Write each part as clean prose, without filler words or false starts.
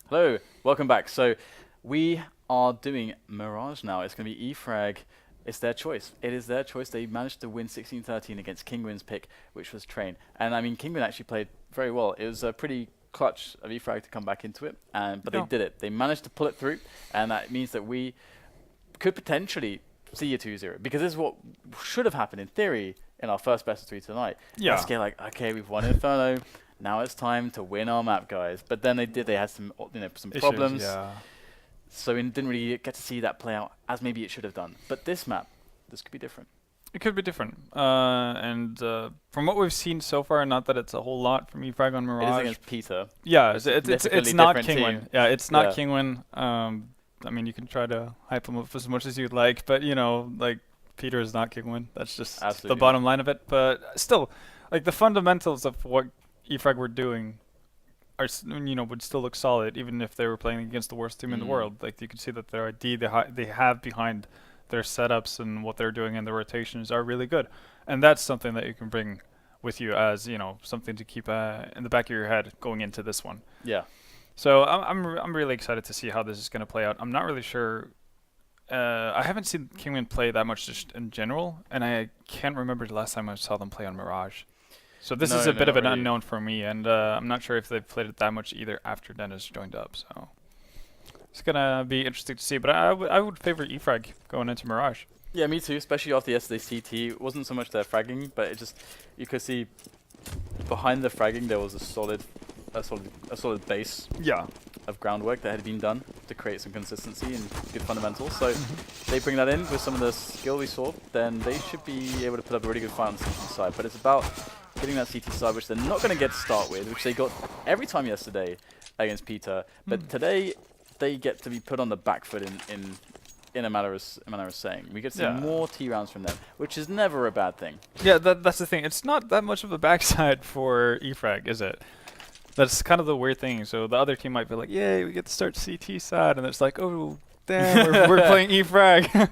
Hello, welcome back. So we are doing Mirage now. It's going to be eFrag. It's their choice. It is their choice. They managed to win 16-13 against Kinguin's pick, which was Train. And I mean, Kinguin actually played very well. It was a pretty clutch of eFrag to come back into it, but they did it. They managed to pull it through, and that means that we could potentially see a 2-0, because this is what should have happened in theory in our first best of 3 tonight. Yeah. SK like, okay, we've won Inferno. Now it's time to win our map, guys. But then they had some some Issues, problems. yeah. So we didn't really get to see that play out as maybe it should have done. But this map, this could be different. It could be different. From what we've seen so far, not that it's a whole lot from eFrag on Mirage. It is against Peter. Yeah, It's it's not different Kinguin. team. Yeah, it's not Yeah. Kinguin. I mean, you can try to hype him up as much as you'd like, but like Peter is not Kinguin. That's just Absolutely the bottom line of it. But still, like the fundamentals of what eFrag were doing are would still look solid, even if they were playing against the worst team in the world. Like you can see that their ID they have behind their setups and what they're doing in the rotations are really good, and that's something that you can bring with you as something to keep in the back of your head going into this one. Yeah. So I'm really excited to see how this is going to play out. I'm not really sure. I haven't seen Kinguin play that much just in general, and I can't remember the last time I saw them play on Mirage. So this is a bit of an unknown for me, and I'm not sure if they've played it that much either after Dennis joined up. So it's gonna be interesting to see. But I would favor eFrag going into Mirage. Yeah, me too. Especially after yesterday's CT, it wasn't so much their fragging, but it just you could see behind the fragging there was a solid base. Yeah. Of groundwork that had been done to create some consistency and good fundamentals. So they bring that in with some of the skill we saw, then they should be able to put up a really good fight on the CT side. But it's about getting that CT side, which they're not going to get to start with, which they got every time yesterday against Peter. But today they get to be put on the back foot in a manner of saying. We get to see more T rounds from them, which is never a bad thing. Yeah, that's the thing. It's not that much of a backside for eFrag, is it? That's kind of the weird thing. So the other team might be like, "Yay, we get to start CT side," and it's like, "Oh, damn, we're playing eFrag."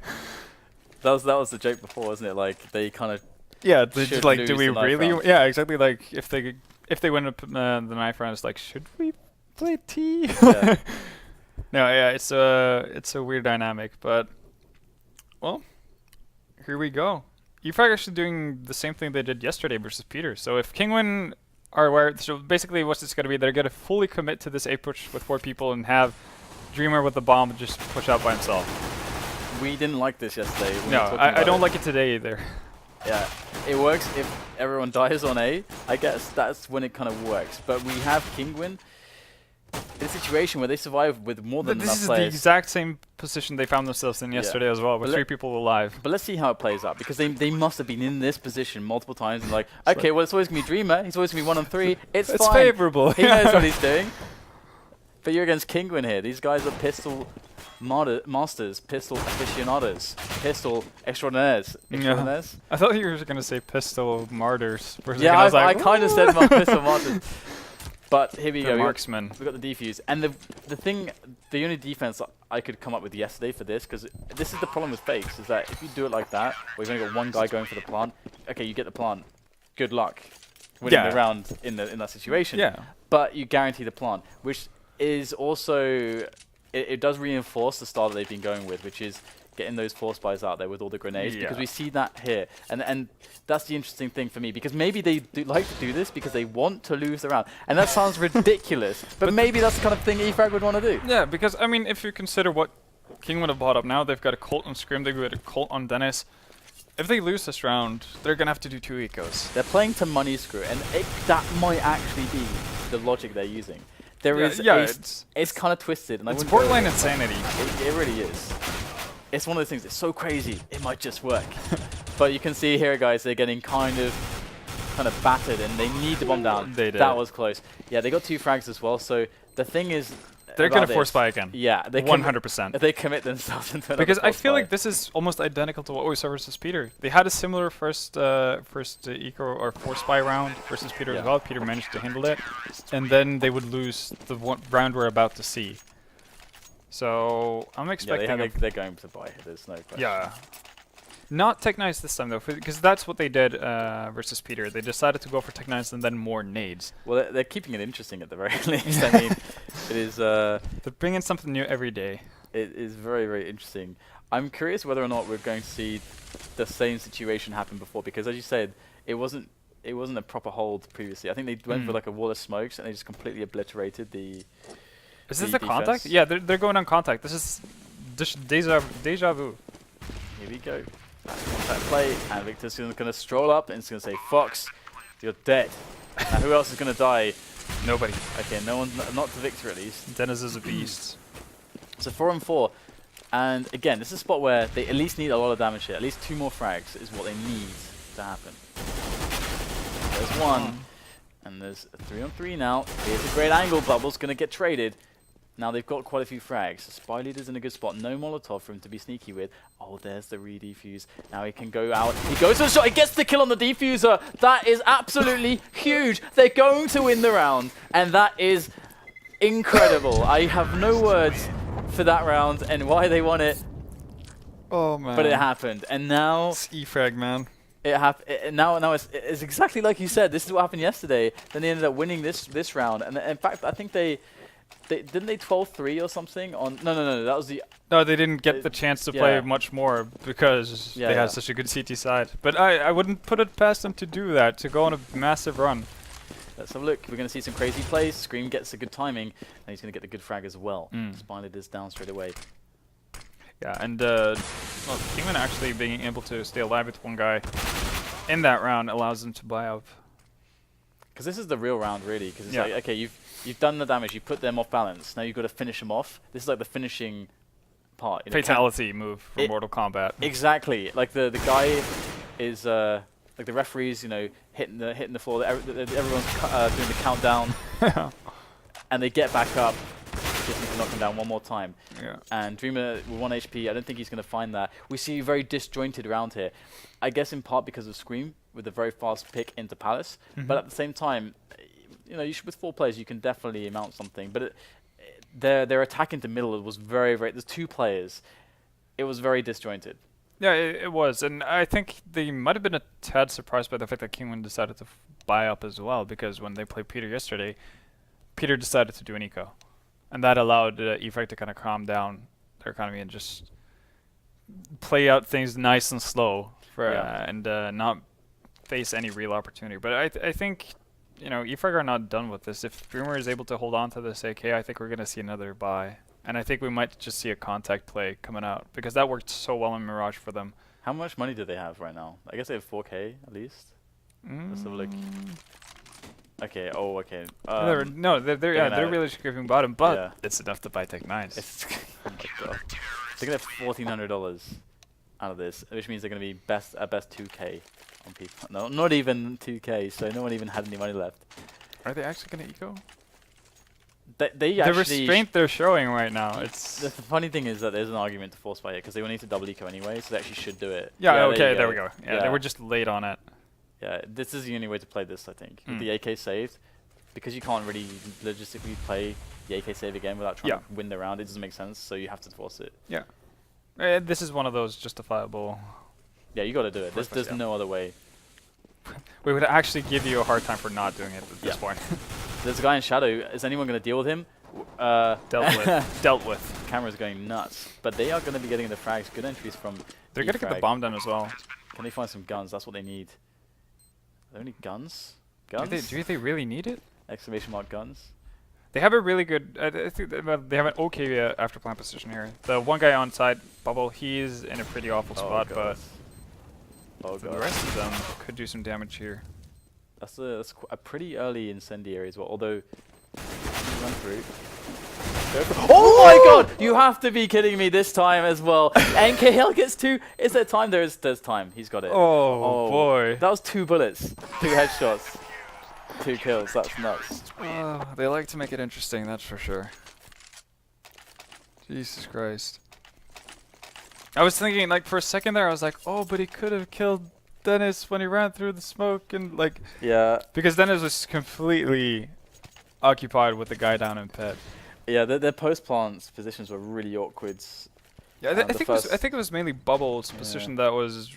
That was the joke before, wasn't it? Like they kind of they just like, do we really? Round. Yeah, exactly. Like if they win the knife round, it's like, should we play T? Yeah. No, yeah, it's a weird dynamic, but well, here we go. eFrag actually doing the same thing they did yesterday versus Peter. So if Kinguin are aware, so basically what's this going to be? They're going to fully commit to this A push with 4 people and have Dreamer with the bomb just push out by himself. We didn't like this yesterday. No, I don't like it today either. Yeah, it works if everyone dies on A. I guess that's when it kind of works. But we have Kinguin in a situation where they survive with more than enough players. This is the exact same position they found themselves in yesterday as well, with 3 people alive. But let's see how it plays out, because they must have been in this position multiple times and like, okay, well, it's always going to be Dreamer. He's always going to be 1 on 3. It's fine. Favorable. He knows what he's doing. But you're against Kinguin here. These guys are pistol masters, pistol aficionados, pistol extraordinaires. Yeah. I thought you were going to say pistol martyrs. Yeah, I kind of said pistol martyrs. But here we go. Marksman. We've got the defuse. And the only defense I could come up with yesterday for this, because this is the problem with fakes, is that if you do it like that, where you've only got one guy going for the plant, okay, you get the plant. Good luck winning the round in that situation. Yeah. But you guarantee the plant, which is also, it does reinforce the style that they've been going with, which is getting those force buys out there with all the grenades, because we see that here. And that's the interesting thing for me, because maybe they do like to do this because they want to lose the round. And that sounds ridiculous, but maybe that's the kind of thing eFrag would want to do. Yeah, because, I mean, if you consider what King would have bought up now, they've got a Colt on Scrim, they've got a Colt on Dennis. If they lose this round, they're going to have to do 2 ecos. They're playing to money screw, and that might actually be the logic they're using. It's kind of twisted. And it's borderline insanity. It really is. It's one of those things, it's so crazy, it might just work. But you can see here, guys, they're getting kind of battered, and they need the bomb down. They did. That was close. Yeah, they got 2 frags as well, so the thing is, they're going to force buy again. Yeah, they 100%. They commit themselves into another because I feel buy. like this is almost identical to what we saw versus Peter. They had a similar first eco or force buy round versus Peter as well. Peter managed to handle it, and then they would lose the round we're about to see. So I'm expecting. They're going to buy. There's no question. Yeah. Not Tech Nice this time though, because that's what they did versus Peter. They decided to go for Tech Nice and then more nades. Well, they're keeping it interesting at the very least. I mean, it is. They're bringing something new every day. It is very, very interesting. I'm curious whether or not we're going to see the same situation happen before, because as you said, it wasn't a proper hold previously. I think they went for like a wall of smokes and they just completely obliterated the. Is this the contact? Yeah, they're going on contact. This is deja vu. Here we go. Contact play, and Victor's going to stroll up and he's going to say, "Fox, you're dead." Now who else is going to die? Nobody. Okay, no one, not to Victor at least. Dennis is a beast. So 4 on 4, and again, this is a spot where they at least need a lot of damage here. At least 2 more frags is what they need to happen. There's 1, and there's a 3 on 3 now. Here's a great angle. Bubble's going to get traded. Now they've got quite a few frags. So Spy Leader's in a good spot. No Molotov for him to be sneaky with. Oh, there's the re-defuse. Now he can go out. He goes for the shot. He gets the kill on the defuser. That is absolutely huge. They're going to win the round, and that is incredible. I have no words for that round and why they won it. Oh man! But it happened, and now it's E-Frag, man. It happened. Now it's exactly like you said. This is what happened yesterday. Then they ended up winning this round, and in fact, I think they didn't they 12-3 or something on. No. That was the. No, they didn't get the chance to play much more because they had such a good CT side. But I wouldn't put it past them to do that, to go on a massive run. Let's have a look. We're going to see some crazy plays. Scream gets the good timing, and he's going to get the good frag as well. Spined is down straight away. Yeah, and well, Kinguin actually being able to stay alive with one guy in that round allows them to buy up. Because this is the real round, really. Because it's like, okay, you've done the damage, you put them off balance. Now you've got to finish them off. This is like the finishing part. You know, fatality move from Mortal Kombat. Exactly. Like the guy is like the referees, you know, hitting the floor. Everyone's doing the countdown, and they get back up. Just need to knock him down one more time. Yeah. And Dreamer with 1 HP, I don't think he's going to find that. We see a very disjointed round here. I guess in part because of Scream with a very fast pick into Palace. But at the same time, you know, with 4 players, you can definitely mount something. But their attack into middle was very, very. There's 2 players. It was very disjointed. Yeah, it was, and I think they might have been a tad surprised by the fact that Kinguin decided to buy up as well, because when they played Peter yesterday, Peter decided to do an eco. And that allowed E-Frag to kind of calm down their economy and just play out things nice and slow for and not face any real opportunity. But I think, you know, E-Frag are not done with this. If Dreamer is able to hold on to this AK, I think we're going to see another buy. And I think we might just see a contact play coming out, because that worked so well in Mirage for them. How much money do they have right now? I guess they have 4K at least. Let's have a look. Okay. Oh, okay. They're really scraping bottom, but it's enough to buy Tech Nines. Oh my god. They're gonna have $1,400 out of this, which means they're gonna be at best 2K on people. No, not even 2K. So no one even had any money left. Are they actually gonna eco? They the actually restraint they're showing right now. It's the funny thing is that there's an argument to force buy it because they will need to double eco anyway, so they actually should do it. Yeah. Okay. There we go. Yeah, they were just late on it. Yeah, this is the only way to play this, I think. With the AK saved, because you can't really logistically play the AK save again without trying to win the round. It doesn't make sense, so you have to force it. Yeah. This is one of those justifiable. Yeah, you got to do it. There's no other way. We would actually give you a hard time for not doing it at this point. There's a guy in shadow. Is anyone going to deal with him? Dealt with. Camera's going nuts. But they are going to be getting the frags. Good entries from They're going to get the bomb done as well. Can they find some guns? That's what they need. Are there any guns? Guns? Do they really need it? Exclamation mark guns. They have a really good. I think they have an okay after plan position here. The one guy on side, Bubble, he's in a pretty awful spot, but the rest of them could do some damage here. That's a pretty early incendiary as well. Although, run through. Oh my god! You have to be kidding me this time as well. NKL gets 2. Is there time? There's time. He's got it. Oh boy. That was 2 bullets. 2 headshots. 2 kills. That's nuts. They like to make it interesting, that's for sure. Jesus Christ. I was thinking, like, for a second there, I was like, oh, but he could have killed Dennis when he ran through the smoke and, like... Yeah. Because Dennis was completely occupied with the guy down in pit. Yeah, their post-plant positions were really awkward. Yeah, I think it was mainly Bubble's position that was,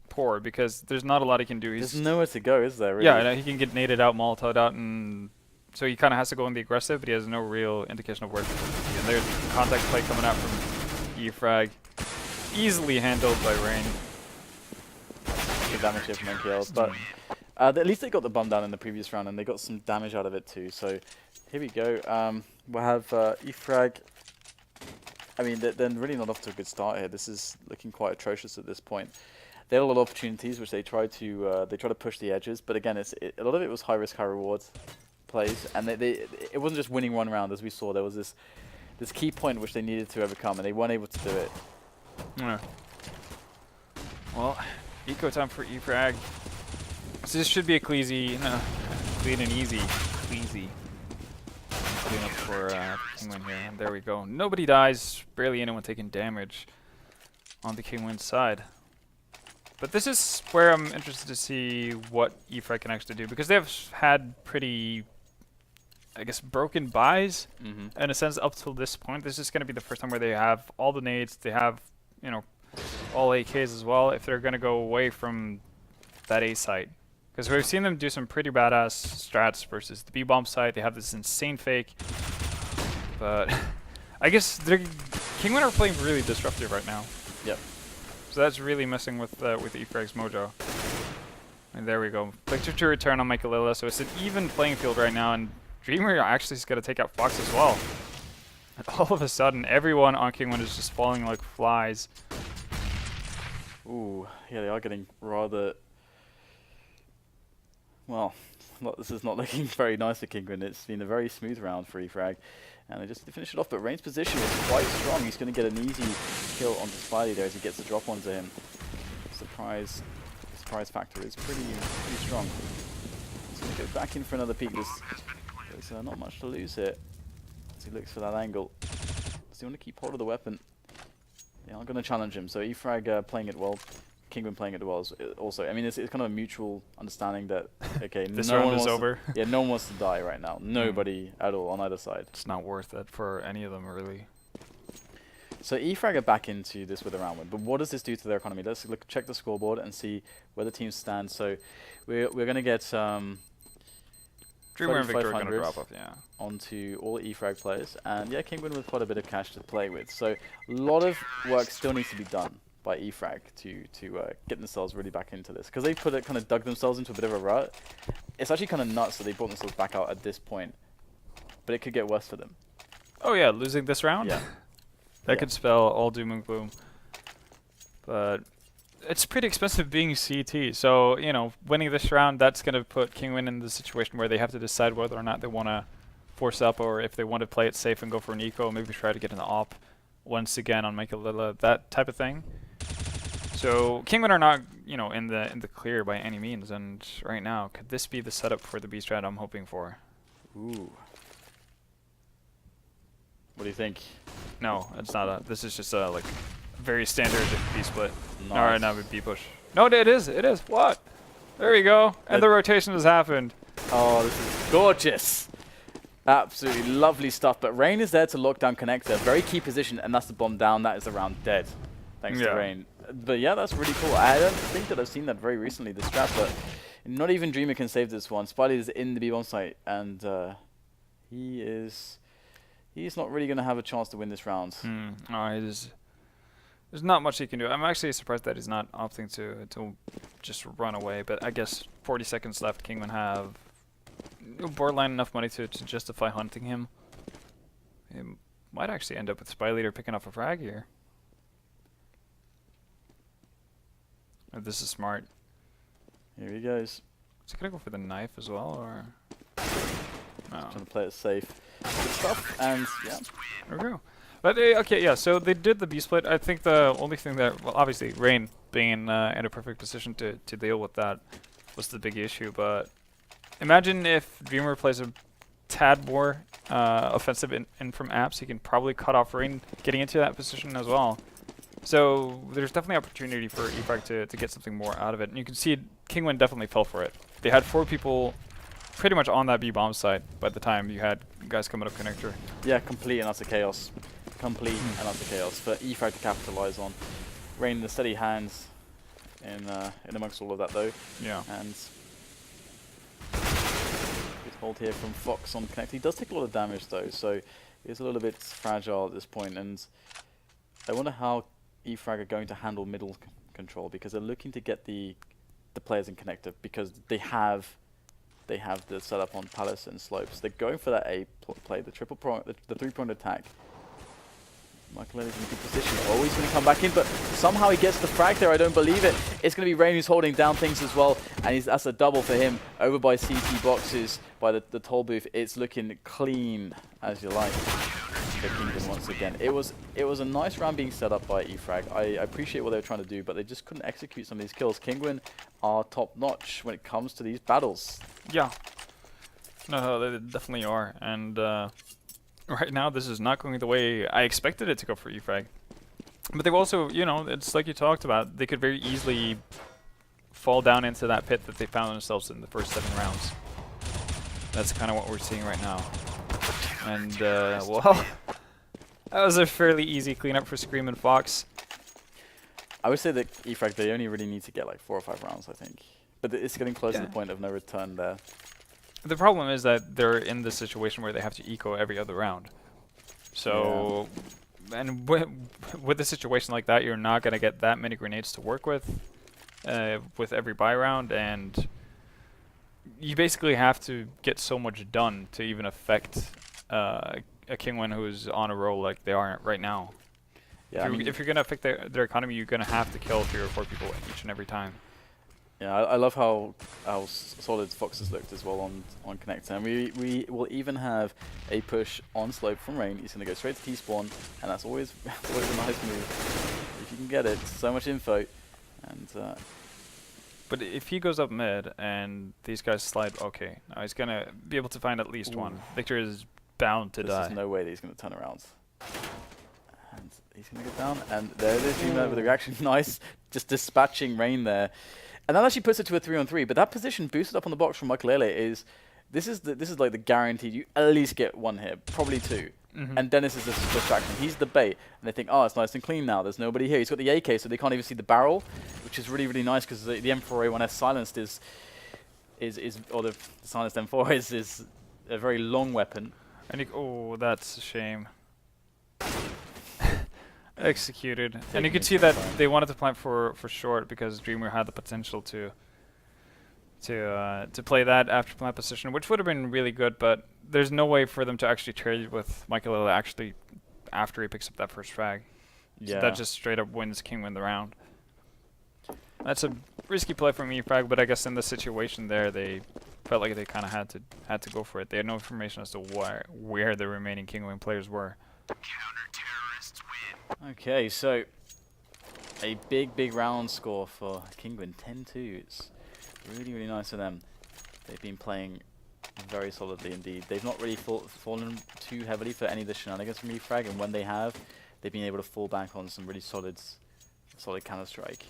poor because there's not a lot he can do. There's nowhere to go, is there? Really? Yeah, he can get naded out, Molotov'd out, and so he kind of has to go in the aggressive, but he has no real indication of where to be. And there's the contact play coming out from E-Frag, easily handled by Rain. Good damage here from NKL, but at least they got the bomb down in the previous round, and they got some damage out of it too. So here we go. We'll have E-Frag. I mean, they're really not off to a good start here. This is looking quite atrocious at this point. They had a lot of opportunities, which they tried to push the edges, but again, a lot of it was high risk, high reward plays, and it wasn't just winning one round, as we saw. There was this key point which they needed to overcome, and they weren't able to do it. Yeah. Well, eco time for E-Frag. So this should be a clean and easy. Clean up for Kinguin here, and there we go. Nobody dies, barely anyone taking damage on the Kinguin side. But this is where I'm interested to see what E-Frag can actually do, because they've had pretty, I guess, broken buys in a sense up till this point. This is going to be the first time where they have all the nades, they have, all AKs as well, if they're going to go away from that A site. Because we've seen them do some pretty badass strats versus the B-bomb site. They have this insane fake. But I guess Kinguin are playing really disruptive right now. Yep. So that's really messing with E-Frag's mojo. And there we go. Click to return on Michaelilla. So it's an even playing field right now. And Dreamer actually is going to take out Fox as well. And all of a sudden, everyone on Kinguin is just falling like flies. Ooh, yeah, they are getting rather... Well, this is not looking very nice for Kinguin. It's been a very smooth round for E-Frag, and they just finish it off. But Rain's position is quite strong. He's going to get an easy kill onto Spidey there as he gets the drop onto him. Surprise factor is pretty strong. He's going to go back in for another peek. There's not much to lose here as he looks for that angle. Does he want to keep hold of the weapon? Yeah, I'm going to challenge him. So E-Frag playing it well. Kinguin playing it well also. I mean, it's kind of a mutual understanding that, okay, this round is over. Yeah, no one wants to die right now. Nobody at all on either side. It's not worth it for any of them, really. So E-Frag are back into this with a round win. But what does this do to their economy? Let's check the scoreboard and see where the teams stand. So we're going to get Dreamer and Victor are going to drop off, yeah. Onto all E-Frag players. And yeah, Kinguin with quite a bit of cash to play with. So a lot of work still needs to be done by E-Frag to get themselves really back into this, because they kind of dug themselves into a bit of a rut. It's actually kind of nuts that they brought themselves back out at this point, but it could get worse for them. Oh yeah, losing this round? Yeah. That could spell all doom and gloom. But it's pretty expensive being CT, so winning this round, that's going to put Kinguin in the situation where they have to decide whether or not they want to force up, or if they want to play it safe and go for an eco, maybe try to get an op once again on Michaelilla, that type of thing. So Kinguin are not, in the clear by any means, and right now, could this be the setup for the B strat I'm hoping for? Ooh. What do you think? No, it's not. This is just a very standard B split. Nice. All right, now B push. No, it is. It is. What? There we go. And the rotation has happened. Oh, this is gorgeous. Absolutely lovely stuff. But Rain is there to lock down Connector. Very key position, and that's the bomb down. That is the round dead. Thanks to Rain. But yeah, that's really cool. I don't think that I've seen that very recently, this strat, but not even Dreamer can save this one. Spidey is in the B-bomb site, and he's not really going to have a chance to win this round. There's not much he can do. I'm actually surprised that he's not opting to just run away, but I guess 40 seconds left. Kinguin have borderline enough money to justify hunting him. He might actually end up with Spy Leader picking up a frag here. This is smart. Here he goes. Is he gonna go for the knife as well, or? No. Just trying to play it safe. Good stuff, and yeah. There we go. But okay, yeah. So they did the B split. I think the only thing that, well, obviously Rain being in a perfect position to deal with that was the big issue. But imagine if Dreamer plays a tad more offensive in from apps, he can probably cut off Rain getting into that position as well. So there's definitely opportunity for E-Frag to get something more out of it. And you can see Kinguin definitely fell for it. They had 4 people pretty much on that B-bomb side by the time you had guys coming up connector. Yeah, complete and utter chaos. complete and utter chaos for EFrag to capitalize on. Rain in the steady hands in amongst all of that though. Yeah. And good hold here from Fox on connect. He does take a lot of damage though, so he's a little bit fragile at this point. And I wonder how EFrag are going to handle middle control, because they're looking to get the players in connector, because they have the setup on Palace and Slopes. They're going for that A play, the triple prong, the three-pronged attack. Michael is in a good position. Oh, he's going to come back in, but somehow he gets the frag there. I don't believe it. It's going to be Rain who's holding down things as well, and that's a double for him over by CT boxes, by the toll booth. It's looking clean as you like for Kinguin once again. It was a nice round being set up by EFrag. I appreciate what they were trying to do, but they just couldn't execute some of these kills. Kinguin are top notch when it comes to these battles. Yeah. No, they definitely are, and right now this is not going the way I expected it to go for EFrag. But they've also, you know, it's like you talked about, they could very easily fall down into that pit that they found themselves in the first 7 rounds. That's kind of what we're seeing right now. And, well, that was a fairly easy cleanup for Scream and Fox. I would say that EFrag, they only really need to get like 4 or 5 rounds, I think. But it's getting close to the point of no return there. The problem is that they're in this situation where they have to eco every other round. So, and with a situation like that, you're not going to get that many grenades to work with every buy round, and you basically have to get so much done to even affect a Kinguin who's on a roll like they are right now. Yeah, if you're going to affect their economy, you're going to have to kill 3 or 4 people each and every time. Yeah, I love how solid Fox has looked as well on connector, and we will even have a push on Slope from Rain. He's going to go straight to T-spawn, and that's always a nice move if you can get it. So much info, and but if he goes up mid and these guys slide, okay, now he's going to be able to find at least one. Victor is bound to die. There's no way that he's going to turn around. And he's going to go down, and there it is, with the reaction. Nice, just dispatching Rain there. And that actually puts it to a 3-on-3, but that position boosted up on the box from Michael is this is like the guaranteed you at least get 1 hit, probably 2. And Dennis is the distraction. He's the bait, and they think, oh, it's nice and clean now. There's nobody here. He's got the AK, so they can't even see the barrel, which is really, really nice because the M4A1S silenced or the silenced M4 is a very long weapon. And oh, that's a shame. Executed, and you could see that they wanted to plant for short because Dreamer had the potential to play that after plant position, which would have been really good. But there's no way for them to actually trade with Michael actually after he picks up that first frag. Yeah, so that just straight up wins Kinguin the round. That's a risky play from EFrag, but I guess in the situation there, they felt like they kind of had to go for it. They had no information as to where the remaining Kinguin players were. Okay, so a big round score for Kinguin, 10-2. It's really, really nice for them. They've been playing very solidly indeed. They've not really fallen too heavily for any of the shenanigans from EFrag, and when they have, they've been able to fall back on some really solid Counter-Strike.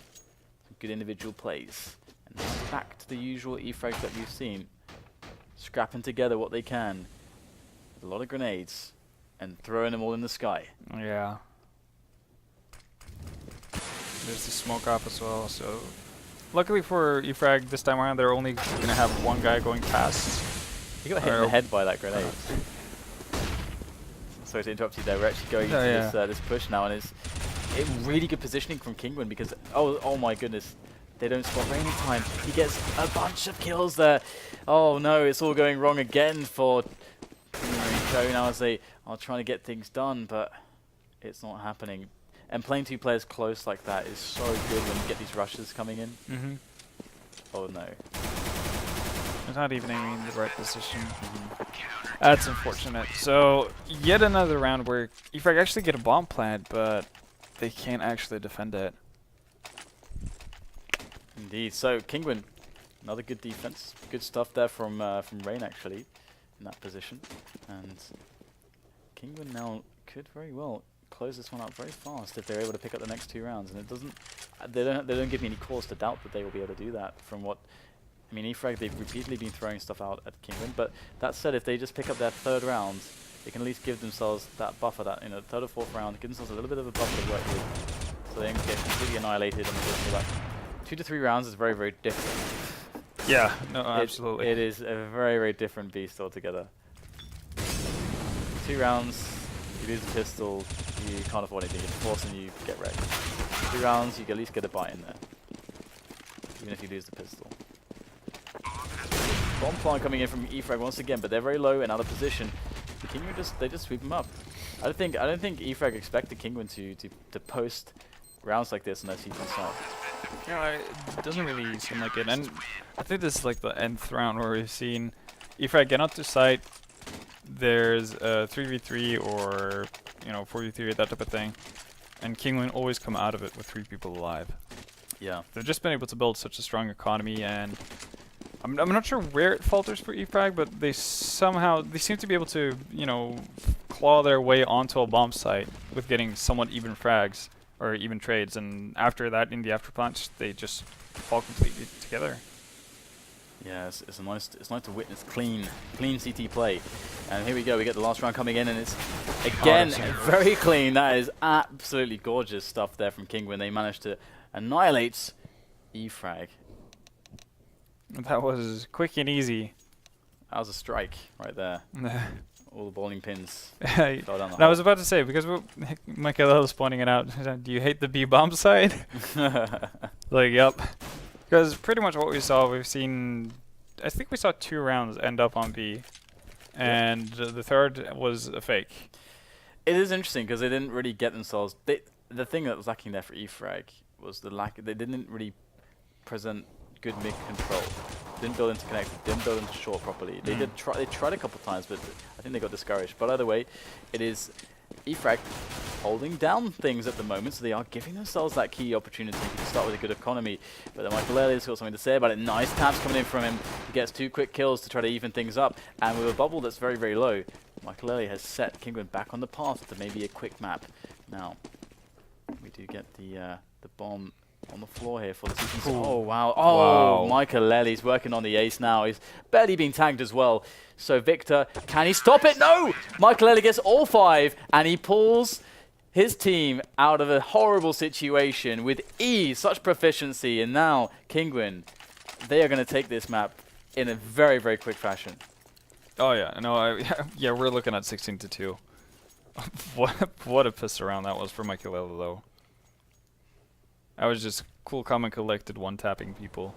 Some good individual plays. And now back to the usual EFrag that we've seen. Scrapping together what they can. With a lot of grenades. And throwing them all in the sky. Yeah. There's the smoke off as well, so luckily for EFrag this time around, they're only going to have 1 guy going past. He got hit in the head by that grenade. Sorry to interrupt you there, we're actually going into this push now, and it's really good positioning from Kinguin because, oh my goodness, they don't spot Rain in time. He gets a bunch of kills there. Oh no, it's all going wrong again for Joe now as they are trying to get things done, but it's not happening. And playing 2 players close like that is so good when you get these rushes coming in. Oh no. It's not even aiming in the right position. That's unfortunate. So, yet another round where EFrag actually get a bomb plant, but they can't actually defend it. Indeed. So, Kinguin, another good defense. Good stuff there from Rain actually in that position. And Kinguin now could very well close this one up very fast if they're able to pick up the next 2 rounds, and it doesn't. They don't give me any cause to doubt that they will be able to do that. From what I mean, EFrag, they've repeatedly been throwing stuff out at Kinguin, but that said, if they just pick up their 3rd round, they can at least give themselves that buffer, that third or fourth round, give themselves a little bit of a buffer to work with, so they don't get completely annihilated. And like 2 to 3 rounds is very, very different. Yeah, no, absolutely. It is a very, very different beast altogether. 2 rounds, you lose the pistol, you can't afford anything. You force and you get wrecked. 2 rounds, you at least get a bite in there, even if you lose the pistol. Bomb plant coming in from eFrag once again, but they're very low and out of position. The Kinguin just sweep them up. I don't think eFrag expected Kinguin to post rounds like this unless he can start. Yeah, it doesn't really seem like it. And I think this is like the nth round where we've seen eFrag get onto site. There's a 3v3 or 4v3, that type of thing, and Kinguin always come out of it with 3 people alive. Yeah, they've just been able to build such a strong economy, and I'm not sure where it falters for eFrag, but they seem to be able to claw their way onto a bomb site with getting somewhat even frags or even trades, and after that in the afterpunch they just fall completely together. Yeah, it's nice to witness clean CT play. And here we go, we get the last round coming in, and it's again very clean. That is absolutely gorgeous stuff there from Kinguin. They managed to annihilate eFrag. That was quick and easy. That was a strike right there. All the bowling pins fell down the I was about to say, because Michael was pointing it out, do you hate the B bomb side? Like, yep. Because pretty much what we saw, I think we saw 2 rounds end up on B, and the third was a fake. It is interesting because they didn't really get themselves. The thing that was lacking there for eFrag was they didn't really present good mid control. Didn't build interconnected, didn't build into short properly. They tried a couple times, but I think they got discouraged. But either way, it is eFrag holding down things at the moment, so they are giving themselves that key opportunity to start with a good economy. But then Michael has got something to say about it. Nice taps coming in from him. He gets 2 quick kills to try to even things up, and with a bubble that's very, very low, Michael has set Kinguin back on the path to maybe a quick map. Now, we do get the bomb on the floor here for the sequence. Oh, wow. Oh, wow. Michael Lely's working on the ace now. He's barely being tagged as well. So Victor, can he stop it? No! Michael Lely gets all 5, and he pulls his team out of a horrible situation with ease, such proficiency. And now Kinguin, they are going to take this map in a very, very quick fashion. Oh, yeah. No, yeah, we're looking at 16 to 2. What a piss around that was for Michael Lely, though. I was just cool, calm, and collected, one-tapping people.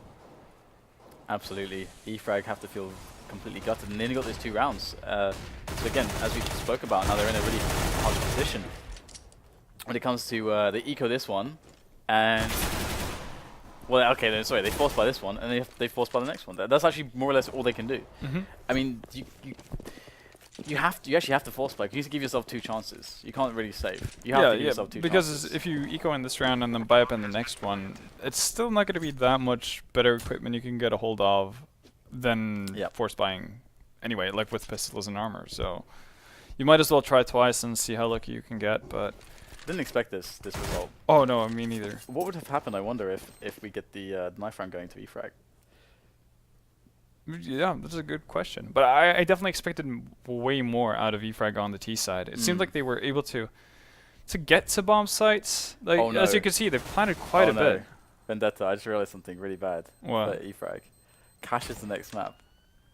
Absolutely. eFrag have to feel completely gutted, and they only got those 2 rounds. So again, as we spoke about, now they're in a really hard position when it comes to the eco this one, and well, okay, then sorry, they forced by this one, and they forced by the next one. That's actually more or less all they can do. I mean, you actually have to force play. You need to give yourself 2 chances. You can't really save. You have to give yourself 2 chances. Because if you eco in this round and then buy up in the next one, it's still not going to be that much better equipment you can get a hold of than force buying anyway, like with pistols and armor. So you might as well try twice and see how lucky you can get, but didn't expect this result. Oh no, me neither. What would have happened, I wonder, if we get the knife round going to eFrag? Yeah, that's a good question. But I definitely expected way more out of eFrag on the T side. It seemed like they were able to get to bomb sites. Like as you can see, they've planted quite a bit. Vendetta, I just realized something really bad. What? For eFrag. Cash is the next map.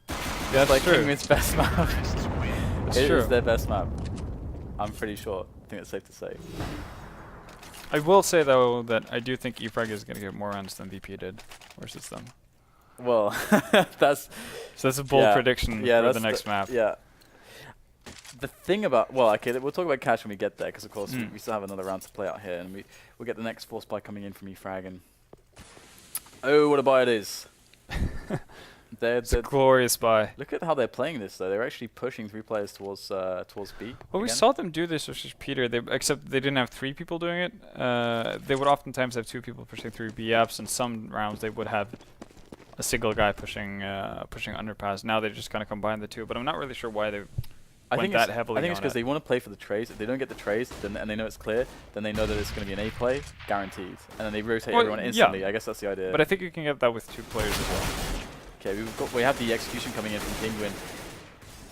Yeah, that's like true. Kinguin's best map. It true. is their best map. I'm pretty sure. I think it's safe to say. I will say though that I do think eFrag is going to get more rounds than VP did versus them. Well, that's a bold prediction for the next map. Yeah. The thing about okay, we'll talk about cash when we get there, because of course we still have another round to play out here, and we'll get the next force buy coming in from eFrag, and oh, what a buy it is! It's a glorious buy. Look at how they're playing this, though. They're actually pushing 3 players towards B. Well, we saw them do this versus Peter. Except they didn't have 3 people doing it. They would oftentimes have 2 people pushing through B apps, and some rounds they would have a single guy pushing underpass. Now they just kind of combine the 2, but I'm not really sure why they went that heavily. I think it's because they want to play for the trays. If they don't get the trays, and they know it's clear, then they know that it's going to be an A play, guaranteed. And then they rotate everyone instantly. Yeah. I guess that's the idea. But I think you can get that with 2 players as well. Okay, we have the execution coming in from Kinguin.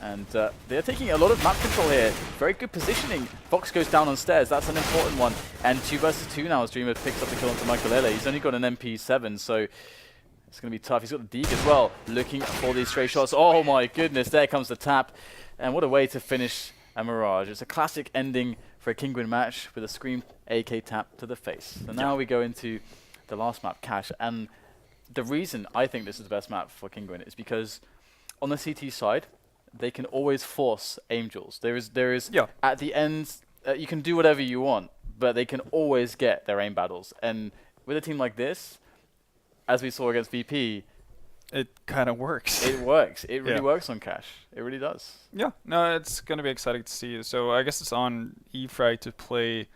And they're taking a lot of map control here. Very good positioning. Fox goes down on stairs. That's an important one. And 2 versus 2 now as Dreamer picks up the kill onto Michael. He's only got an MP7, so it's going to be tough. He's got the Deke as well, looking for these stray shots. Oh my goodness, there comes the tap. And what a way to finish a Mirage. It's a classic ending for a Kinguin match with a Scream AK tap to the face. So now we go into the last map, Cash. And the reason I think this is the best map for Kinguin is because on the CT side, they can always force aim duels. There is at the end, you can do whatever you want, but they can always get their aim battles. And with a team like this, as we saw against VP, it kind of works. It works. It really works on Cash. It really does. Yeah, no, it's going to be exciting to see. So I guess it's on eFrag to play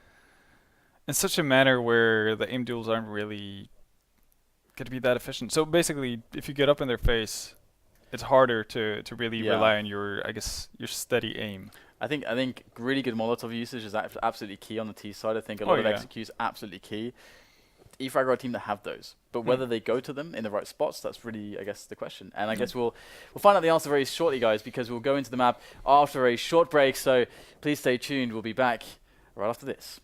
in such a manner where the aim duels aren't really going to be that efficient. So basically, if you get up in their face, it's harder to really rely on your, I guess, your steady aim. I think really good Molotov usage is absolutely key on the T side. I think a lot of execute is absolutely key. eFrag are a team that have those, but whether they go to them in the right spots, that's really, I guess, the question. And I guess we'll find out the answer very shortly, guys, because we'll go into the map after a short break. So please stay tuned. We'll be back right after this.